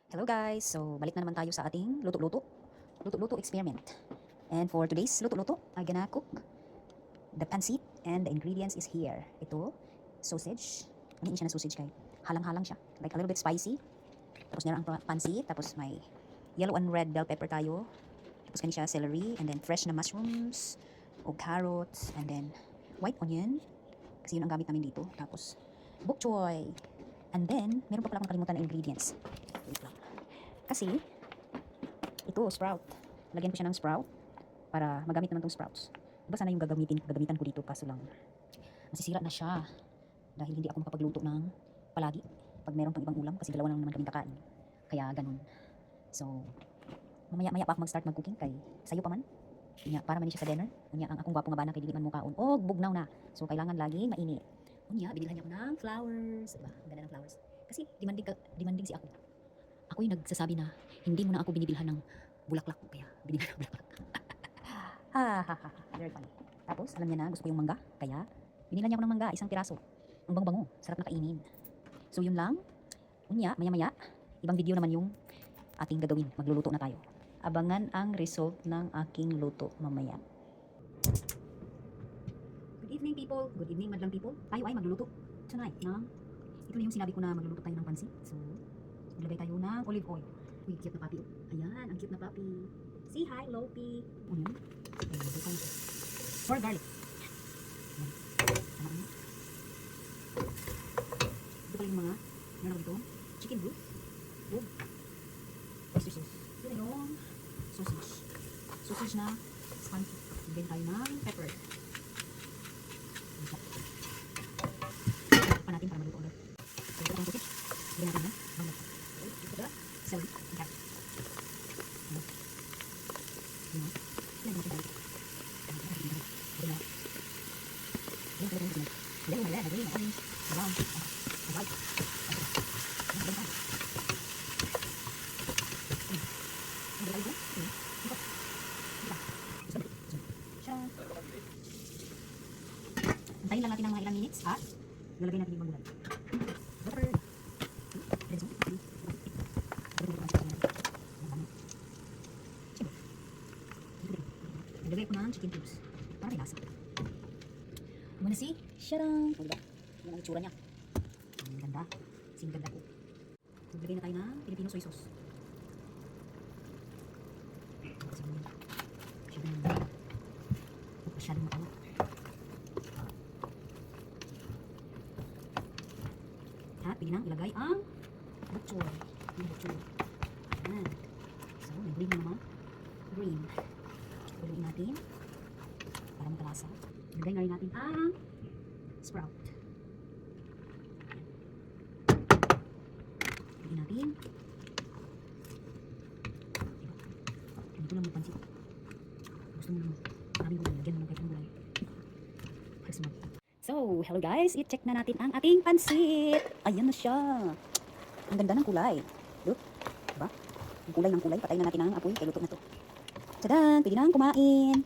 Hello guys! So, balik na naman tayo sa ating luto-luto. Luto-luto experiment. And for today's luto-luto, I'm gonna cook the pancit and the ingredients is here. Ito, sausage. Ano siya na sausage kay? Halang-halang siya. Like a little bit spicy. Tapos meron ang pancit. Tapos may yellow and red bell pepper tayo. Tapos kanina siya celery. And then fresh na mushrooms. O carrots. And then white onion. Kasi yun ang gamit namin dito. Tapos bok choy. And then, meron pa pala akong nakalimutan na ingredients. Wait lang. Kasi, ito, sprout. Lagyan ko siya ng sprout para magamit naman tong sprouts. Diba sana yung gagamitan ko dito, kaso lang masisira na siya dahil hindi ako makapagluto ng palagi pag meron pang ibang ulam kasi dalawa lang naman kaming kakain. Kaya ganun. So, mamaya-maya pa ako mag-start mag-cooking kay sayo pa man. Unya, para man siya sa dinner. Unya, ang akong gwapo nga bana kay dili man mo kaon. Og bugnaw na. So, kailangan laging mainit. Unya, binilhan niya ako ng flowers. Diba? Ang ganda ng flowers. Kasi demanding si ako. Ako yung nagsasabi na hindi mo na ako binibilhan ng bulaklak. Kaya binibilhan ng bulaklak. Ha ha ha. Very funny. Tapos, alam niya na gusto ko yung mangga. Kaya, binilhan niya ako ng mangga. Isang piraso. Ang bango-bango. Sarap na kainin. So, yun lang. Unya, maya-maya. Ibang video naman yung ating gagawin. Magluluto na tayo. Abangan ang result ng aking luto mamaya. Good evening people. Good evening madlang people. Tayo ay magluluto tonight ng ito na yung sinabi ko na magluluto tayo ng pansit. So, ilagay tayo ng olive oil. Uy, cute na papi. Ayan, ang cute na papi. Say hi, Lopi. Onion. Ayan, ilagay tayo. For garlic. Ayan. Tama mo. Ito pala yung mga meron ako dito. Chicken broth. Oh. Oyster sauce. Ito na yung sausage. Sausage na spongy. Ilagay tayo ng pepper. Pa natin para maluto ulit. So, ito ang sausage. Ilagay natin na. Bangla. Ito pala. Celery. And carrot. Ayan. Ayan. Ayan. Ayan. Ayan. Antayin lang natin ng mga ilang minutes at lalagay natin yung magulan. Nilagay ko ng chicken cubes para may lasa. You wanna see? Sharang! O diba? Yan ang itsura niya. Ang ganda. Kasing ganda ko. Naglagay na tayo ng Filipino soy sauce. Masyadong matawa. At pili nang ilagay ang bok choy. Yung bok choy. Ayan. So, may green naman. Green. Puluin natin para magkalasa. Ilagay na rin natin ang sprout. Ilagay natin. Ganito lang yung pansit. Gusto mo maraming gulay. Lagyan mo ng kahit ang gulay. So, hello guys. I-check na natin ang ating pansit. Ayan na siya. Ang ganda ng kulay. Look. Diba? Ang kulay ng kulay. Patayin na natin ang apoy. Kaya luto na to. Tadaan! Pwede na kumain.